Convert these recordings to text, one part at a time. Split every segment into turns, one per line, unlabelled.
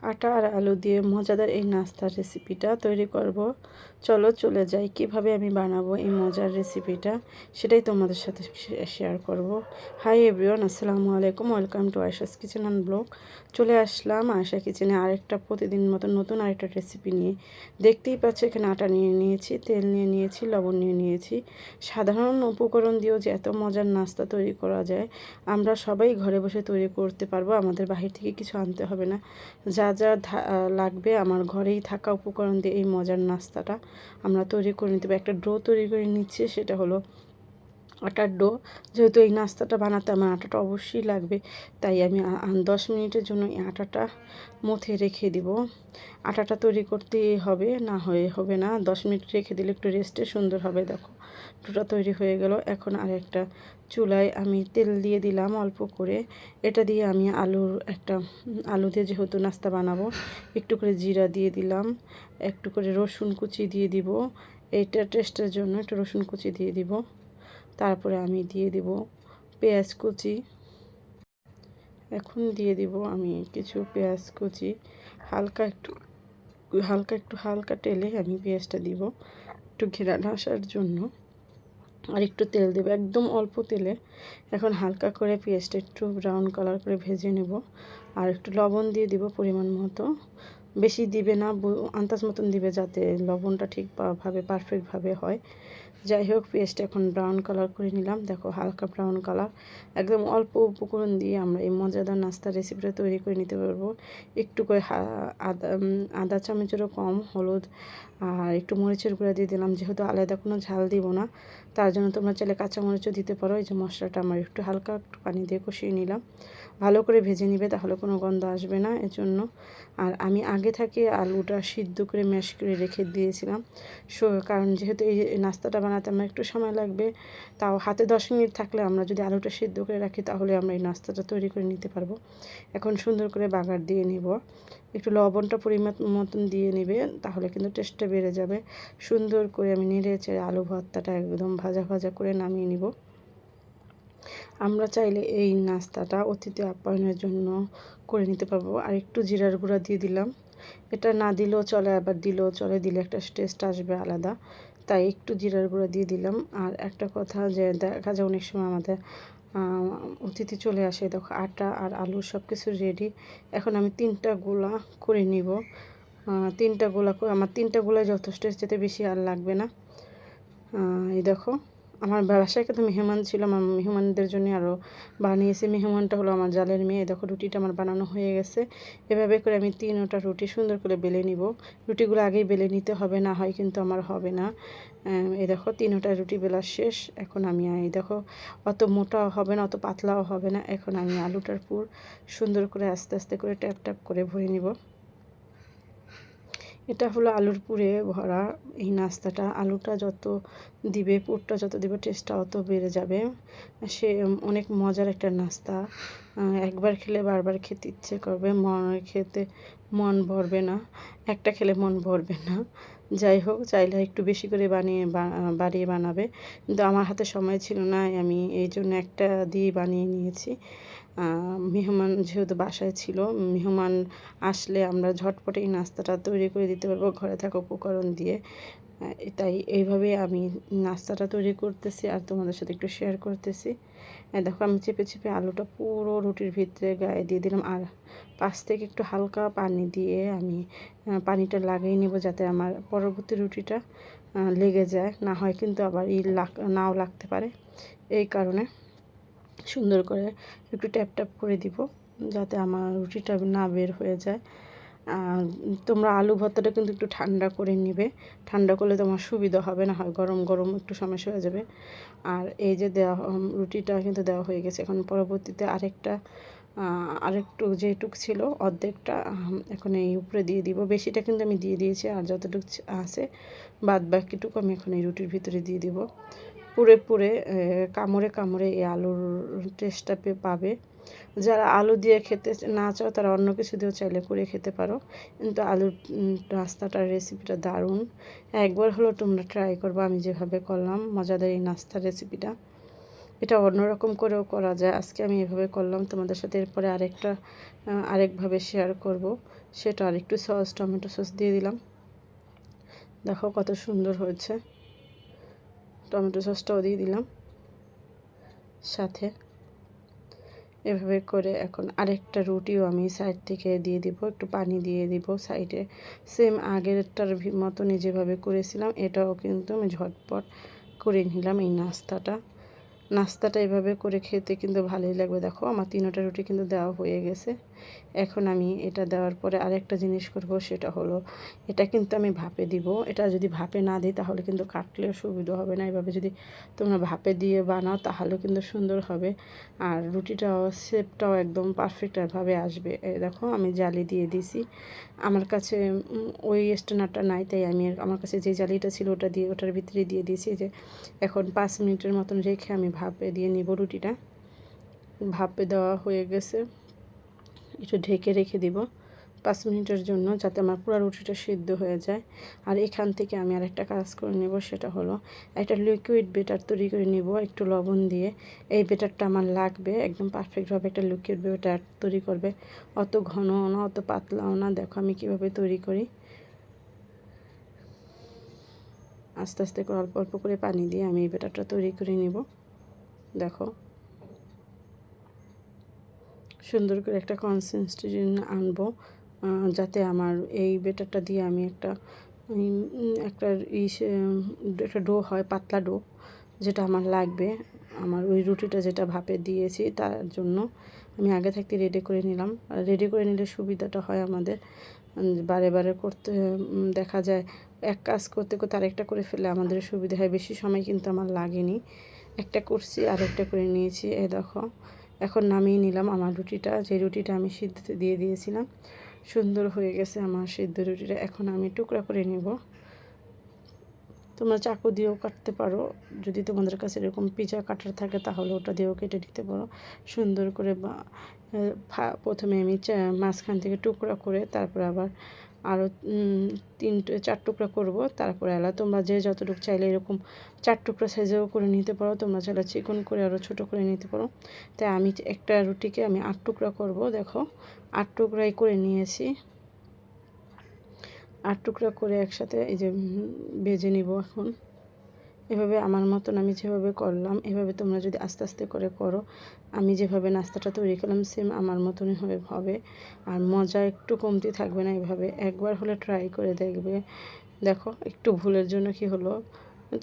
আটা আর আলু দিয়ে মজাদার এই নাস্তার রেসিপিটা তৈরি করব। চলো চলে যাই কিভাবে আমি বানাবো এই মজার রেসিপিটা, সেটাই তোমাদের সাথে শেয়ার করব। হাই এভরিওয়ান, আসসালামু আলাইকুম, welcome to Ayesha's kitchen and blog. চলে আসলাম আয়েশা কিচেনে আরেকটা প্রতিদিন মতন নতুন আরেকটা রেসিপি নিয়ে। দেখতেই পাচ্ছ এখানে আটা নিয়ে নিয়েছি, তেল নিয়ে নিয়েছি, লবণ নিয়ে নিয়েছি। সাধারণ উপকরণ দিয়েও যে এত মজার নাস্তা তৈরি করা যায়, আমরা সবাই ঘরে বসে তৈরি করতে পারবো। আমাদের বাহির থেকে কিছু আনতে হবে না। যা যা লাগবে আমার ঘরেই থাকা উপকরণ দিয়ে এই মজার নাস্তাটা আমরা তৈরি করে নিতে পারি। একটা ডো তৈরি করে নিচ্ছি, সেটা হলো আটার ডো। যেহেতু এই নাস্তাটা বানাতে আমার আটাটা অবশ্যই লাগবে, তাই আমি 10 মিনিটের জন্য এই আটাটা মথে রেখে দিব। আটাটা তৈরি করতে হবে, না হবে না। 10 মিনিট রেখে দিলে একটু রেস্টে সুন্দর হবে। দেখো ডোটা তৈরি হয়ে গেল। এখন আরেকটা চুলায় আমি তেল দিয়ে দিলাম অল্প করে। এটা দিয়ে আমি আলু দিয়ে যেহেতু নাস্তা বানাবো, একটু করে জিরা দিয়ে দিলাম, একটু করে রসুন কুচি দিয়ে দিব। এইটা টেস্টের জন্য একটু রসুন কুচি দিয়ে দিব। তারপরে আমি দিয়ে দিব পেঁয়াজ কুচি। এখন দিয়ে দিব আমি কিছু পেঁয়াজ কুচি। হালকা টেলে আমি পেঁয়াজটা দিব একটু ঘেরানো আসার জন্য। আর একটু তেল দেবো, একদম অল্প তেলে। এখন হালকা করে পেঁয়াজটা একটু ব্রাউন কালার করে ভেজে নেব। আর একটু লবণ দিয়ে দিব পরিমাণ মতো, বেশি দিবে না, আন্দাজ মতন দিবে, যাতে লবণটা ঠিকভাবে পারফেক্টভাবে হয়। যাই হোক, পেঁয়াজটা এখন ব্রাউন কালার করে নিলাম। দেখো হালকা ব্রাউন কালার। একদম অল্প উপকরণ দিয়ে আমরা এই মজাদার নাস্তার রেসিপিটা তৈরি করে নিতে পারবো। একটু করে আদা চামচেরও কম হলুদ আর একটু মরিচের গুঁড়া দিয়ে দিলাম। যেহেতু আলাদা কোনো ঝাল দিব না, তার জন্য তোমরা চাইলে কাঁচা মরিচও দিতে পারো। এই যে মশলাটা আমার একটু হালকা একটু পানি দিয়ে কষিয়ে নিলাম। ভালো করে ভেজে নিবে, তাহলে কোনো গন্ধ আসবে না, এজন্য। আর আমি আগে থেকে আলুটা সিদ্ধ করে ম্যাশ করে রেখে দিয়েছিলাম। কারণ যেহেতু এই নাস্তাটা বানাতে আমার একটু সময় লাগবে, তাও হাতে 10 মিনিট থাকলে আমরা যদি আলুটা সিদ্ধ করে রাখি, তাহলে আমরা এই নাস্তাটা তৈরি করে নিতে পারবো। এখন সুন্দর করে বাগার দিয়ে নিব। একটু লবণটা পরিমাণ মতন দিয়ে নিবে, তাহলে কিন্তু টেস্টটা বেড়ে যাবে। সুন্দর করে আমি নেড়ে চেড়ে আলু ভর্তাটা একদম ভাজা ভাজা করে নামিয়ে নিব। আমরা চাইলে এই নাস্তাটা অতিথি আপ্যায়নের জন্য করে নিতে পারবো। আর একটু জিরার গুঁড়া দিয়ে দিলাম। এটা না দিলেও চলে, আবার দিলেও চলে, দিলে একটা টেস্ট আসবে আলাদা, তাই একটু জিরার গুঁড়া দিয়ে দিলাম। আর একটা কথা, যে দেখা যায় অনেক সময় আমাদের অতিথি চলে আসে, দেখো আটা আর আলু সব কিছু রেডি। এখন আমি 3টা গোলা করে নিব। 3টা গোলা করে, আমার 3টা গোলা যথেষ্ট, যেতে বেশি আর লাগবে না। এই দেখো আমার বাসায় কিন্তু মেহমান ছিল, আমার মেহমানদের জন্য আরও বানিয়েছি। মেহমানটা হলো আমার জালের মেয়ে। দেখো রুটিটা আমার বানানো হয়ে গেছে। এভাবে করে আমি 3টা রুটি সুন্দর করে বেলে নিব। রুটিগুলো আগেই বেলে নিতে হবে, না হয় কিন্তু আমার হবে না। এই দেখো 3টা রুটি বেলা শেষ। এখন আমি এই দেখো অত মোটাও হবে না, অত পাতলাও হবে না। এখন আমি আলুটার পুর সুন্দর করে আস্তে আস্তে করে ট্যাপ ট্যাপ করে ভরে নিব। এটা হলো আলুর পুরে ভরা এই নাস্তাটা। আলুটা যত দিবে, পুরটা যত দিবে, টেস্টটা অত বেড়ে যাবে। সে অনেক মজার একটা নাস্তা। একবার খেলে বারবার খেতে ইচ্ছে করবে, খেতে মন ভরবে না। একটা খেলে মন ভরবে না। যাই হোক, চাইলে একটু বেশি করে বাড়িয়ে বানাবে, কিন্তু আমার হাতে সময় ছিল না, আমি এই জন্য একটা দিয়ে বানিয়ে নিয়েছি। মেহমান যেহেতু বাসায় ছিল, মেহমান আসলে আমরা ঝটপটে এই নাস্তাটা তৈরি করে দিতে পারবো ঘরে থাকা উপকরণ দিয়ে। তাই এইভাবে আমি নাস্তাটা তৈরি করতেছি আর তোমাদের সাথে একটু শেয়ার করতেছি। দেখো আমি চেপে চেপে আলুটা পুরো রুটির ভিতরে গায়ে দিয়ে দিলাম। আর পাশ থেকে একটু হালকা পানি দিয়ে আমি পানিটা লাগিয়ে নেব, যাতে আমার পরবর্তী রুটিটা লেগে যায়, না হয় কিন্তু আবার নাও লাগতে পারে। এই কারণে সুন্দর করে একটু ট্যাপ ট্যাপ করে দিব, যাতে আমার রুটিটা না বের হয়ে যায়। তোমরা আলু ভর্তাটা কিন্তু একটু ঠান্ডা করে নিবে, ঠান্ডা করলে তোমার সুবিধা হবে, না হয় গরম গরম একটু সমস্যা হয়ে যাবে। আর এই যে রুটিটা কিন্তু দেওয়া হয়ে গেছে। এখন পরবর্তীতে আরেকটু যেটুক ছিল অর্ধেকটা এখন এই উপরে দিয়ে দিব। বেশিটা কিন্তু আমি দিয়ে দিয়েছি, আর যতটুকু আছে বাদ বাকিটুকু আমি এখন এই রুটির ভিতরে দিয়ে দিব। পুরে পুরে কামড়ে কামড়ে এই আলুর টেস্টটা পাবে। যারা আলু দিয়ে খেতে না চাও, তারা অন্য কিছু দিয়েও চাইলে করে খেতে পারো, কিন্তু আলুর নাস্তাটার রেসিপিটা দারুণ। একবার হলো তোমরা ট্রাই করবো, আমি যেভাবে করলাম মজাদার এই নাস্তার রেসিপিটা। এটা অন্যরকম করেও করা যায়। আজকে আমি এভাবে করলাম তোমাদের সাথে। এরপরে আরেকভাবে শেয়ার করব। সেটা আরেকটু সস, টমেটো সস দিয়ে দিলাম। দেখো কত সুন্দর হয়েছে। টমেটো সসটাও দিয়ে দিলাম সাথে। এভাবে করে এখন আরেকটা রুটিও আমি সাইড থেকে দিয়ে দিব, একটু পানি দিয়ে দিব সাইডে। সেম আগেরটার মতনই যেভাবে করেছিলাম, এটাও কিন্তু আমি ঝটপট করে নিলাম। এই নাস্তাটা এভাবে করে খেতে কিন্তু ভালোই লাগবে। দেখো আমার 3টা রুটি কিন্তু দেওয়া হয়ে গেছে। এখন আমি এটা দেওয়ার পরে আরেকটা জিনিস করব, সেটা হলো এটা কিন্তু আমি ভাপে দিব। এটা যদি ভাপে না দিই তাহলে কিন্তু কাটলেও সুবিধা হবে না। এভাবে যদি তোমরা ভাপে দিয়ে বানাও তাহলে কিন্তু সুন্দর হবে, আর রুটিটাও শেপটাও একদম পারফেক্টভাবে আসবে। দেখো আমি জালি দিয়ে দিছি। আমার কাছে ওই স্ট্যান্ডারটা নাই, তাই আমি আমার কাছে যে জালিটা ছিল ওটার ভিতরে দিয়ে দিয়েছি। যে এখন 5 মিনিটের মতন রেখে আমি ভাপে দিয়ে নিব রুটিটা। ভাপে দেওয়া হয়ে গেছে, একটু ঢেকে রেখে দিব 5 মিনিটের জন্য, যাতে আমার পুরো রুটিটা সিদ্ধ হয়ে যায়। আর এখান থেকে আমি আরেকটা কাজ করে নেব, সেটা হলো একটা লিকুইড বেটার তৈরি করে নিব একটু লবণ দিয়ে। এই বেটারটা আমার লাগবে, একদম পারফেক্টভাবে একটা লিকুইড বেটার তৈরি করবে। অত ঘনও না অত পাতলাও না। দেখো আমি কিভাবে তৈরি করি। আস্তে আস্তে করে অল্প অল্প করে পানি দিয়ে আমি এই বেটারটা তৈরি করে নিব। দেখো সুন্দর করে একটা কনসিস্টেন্সি আনবো, যাতে আমার এই বেটারটা দিয়ে আমি একটা একটা ডো হয়, পাতলা ডো, যেটা আমার লাগবে। আমার ওই রুটিটা যেটা ভাপে দিয়েছি তার জন্য আমি আগে থাকতে রেডি করে নিলাম। রেডি করে নিলে সুবিধাটা হয় আমাদের, বারে বারে করতে দেখা যায় এক কাজ করতে করতে আরেকটা করে ফেলে আমাদের সুবিধা হয়। বেশি সময় কিন্তু আমার লাগেনি, একটা করছি আর একটা করে নিয়েছি। এই দেখো এখন নামিয়ে নিলাম আমার রুটিটা, যে রুটিটা আমি সিদ্ধতে দিয়ে দিয়েছিলাম। সুন্দর হয়ে গেছে আমার সিদ্ধ রুটিটা। এখন আমি টুকরা করে নেব। তোমরা চাকু দিয়েও কাটতে পারো, যদি তোমাদের কাছে এরকম পিজা কাটার থাকে তাহলে ওটা দিয়েও কেটে দিতে পারো সুন্দর করে। প্রথমে আমি মাঝখান থেকে টুকরা করে তারপর আবার আরও 4 টুকরা করব। তারপরে তোমরা যে যতটুকু চাইলে এরকম 4 টুকরা সাইজেও করে নিতে পারো, তোমরা চাইলে চিকন করে আরও ছোটো করে নিতে পারো। তাই আমি একটা রুটিকে আমি 8 টুকরা করব। দেখো 8 টুকরাই করে নিয়েছি। 8 টুকরা করে একসাথে এই যে ভেজে নিব। এখন এভাবে আমার মতন আমি যেভাবে করলাম, এভাবে তোমরা যদি আস্তে আস্তে করে করো, আমি যেভাবে নাস্তাটা তৈরি করলাম সেম আমার মতনই হবে। আর মজা একটু কমতি থাকবে না। এভাবে একবার হলে ট্রাই করে দেখবে। দেখো একটু ভুলের জন্য কি হলো,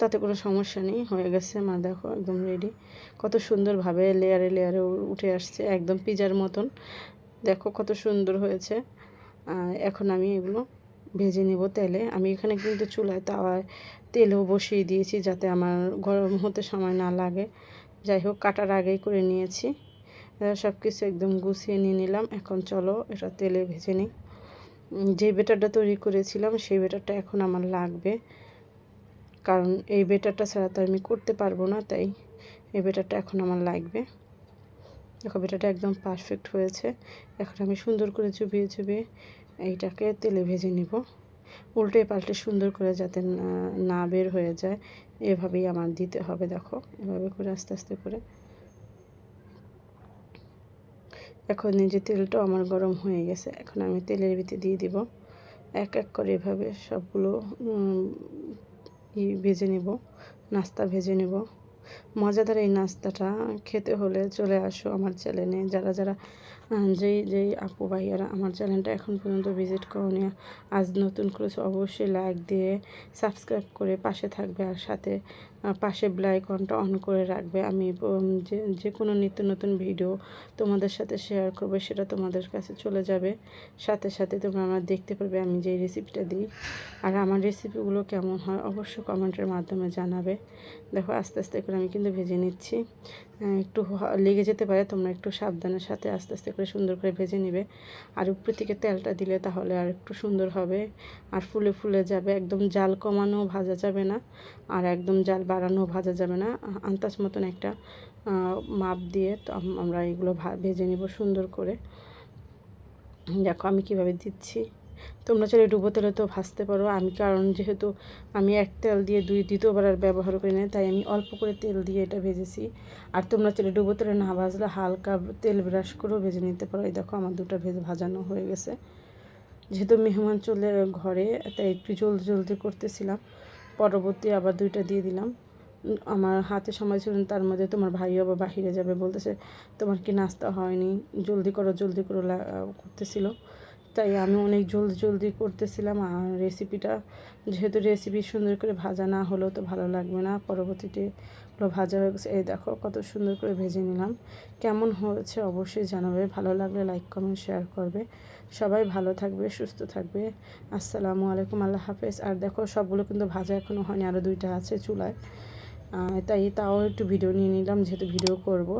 তাতে কোনো সমস্যা নেই, হয়ে গেছে আমার। দেখো একদম রেডি, কত সুন্দরভাবে লেয়ারে লেয়ারে উঠে আসছে, একদম পিজার মতন। দেখো কত সুন্দর হয়েছে। এখন আমি এগুলো ভেজে নেব তেলে। আমি এখানে কিন্তু চুলায় তাওয়ায় তেলও বসিয়ে দিয়েছি, যাতে আমার গরম হতে সময় না লাগে। যাই হোক কাটার আগেই করে নিয়েছি। সব কিছু একদম গুছিয়ে নিয়ে নিলাম। এখন চলো এটা তেলে ভেজে নিই। যে বেটারটা তৈরি করেছিলাম সেই বেটারটা এখন আমার লাগবে, কারণ এই বেটারটা ছাড়া তো আমি করতে পারবো না, তাই এই বেটারটা এখন আমার লাগবে। দেখো বেটারটা একদম পারফেক্ট হয়েছে। এখন আমি সুন্দর করে চুবিয়ে চুবিয়ে এইটাকে তেলে ভেজে নিব, উল্টে পাল্টে সুন্দর করে, যাতে না বের হয়ে যায়। এভাবেই আমার দিতে হবে। দেখো এভাবে করে আস্তে আস্তে করে। এখন এই যে তেলটাও আমার গরম হয়ে গেছে, এখন আমি তেলের ভিতরে দিয়ে দিব। এক এক করে এভাবে সবগুলো ভেজে নেব, নাস্তা ভেজে নেব। মজাদার এই নাস্তাটা খেতে হলে চলে আসো আমার চ্যানেলে। যারা যারা যেই আপু ভাইয়ারা আমার চ্যানেলটা এখন পর্যন্ত ভিজিট করোনি, আজ নতুন করেছে, অবশ্যই লাইক দিয়ে সাবস্ক্রাইব করে পাশে থাকবে, আর সাথে পাশে বেল আইকনটা অন করে রাখবে। আমি যে কোনো নিত্য নতুন ভিডিও তোমাদের সাথে শেয়ার করবে, সেটা তোমাদের কাছে চলে যাবে। সাথে সাথে তোমরা আমার দেখতে পারবে আমি যে রেসিপিটা দিই। আর আমার রেসিপিগুলো কেমন হয় অবশ্যই কমেন্টের মাধ্যমে জানাবে। দেখো আস্তে আস্তে করে আমি কিন্তু ভেজে নিচ্ছি। একটু লেগে যেতে পারে, তোমরা একটু সাবধানের সাথে আস্তে আস্তে করে সুন্দর করে ভেজে নেবে। আর উপর থেকে তেলটা দিলে তাহলে আর একটু সুন্দর হবে, আর ফুলে ফুলে যাবে। একদম জাল কমানো ভাজা যাবে না, আর একদম জাল বাড়ানো ভাজা যাবে না। আন্দাজ মতন একটা মাপ দিয়ে তো আমরা এগুলো ভেজে নিব সুন্দর করে। দেখো আমি কিভাবে দিচ্ছি। তোমরা চাইলে ডুবো তেলে তো ভাজতে পারো। আমি কারণ যেহেতু আমি এক তেল দিয়ে দ্বিতীয়বার আর ব্যবহার করি না, তাই আমি অল্প করে তেল দিয়ে এটা ভেজেছি। আর তোমরা চাইলে ডুবো তেলে না ভাজলে হালকা তেল ব্রাশ করেও ভেজে নিতে পারো। এই দেখো আমার দুটো ভাজানো হয়ে গেছে। যেহেতু মেহমান চলে ঘরে, তাই একটু জলদি জলদি করতেছিলাম। পরবর্তী আবার 2টা দিয়ে দিলাম। আমার হাতে সময় ছিল না, তার মধ্যে তোমার ভাইও আবার বাহিরে যাবে, বলতেছে তোমার কি নাস্তা হয়নি, জলদি করো জলদি করো করতেছিল। তাই আমি অনেক জলদি জলদি করতেছিলাম। আর রেসিপিটা যেহেতু রেসিপি সুন্দর করে ভাজা না হলেও তো ভালো লাগবে না। পরবর্তীতে ভাজা হয়ে গেছে। এই দেখো কত সুন্দর করে ভেজে নিলাম। কেমন হয়েছে অবশ্যই জানাবে। ভালো লাগলে লাইক কমেন্ট শেয়ার করবে। সবাই ভালো থাকবে, সুস্থ থাকবে। আসসালামু আলাইকুম, আল্লাহ হাফেজ। আর দেখো সবগুলো কিন্তু ভাজা এখনও হয়নি, আরও 2টা আছে চুলায়, তাই তাও একটু ভিডিও নিয়ে নিলাম যেহেতু ভিডিও করব।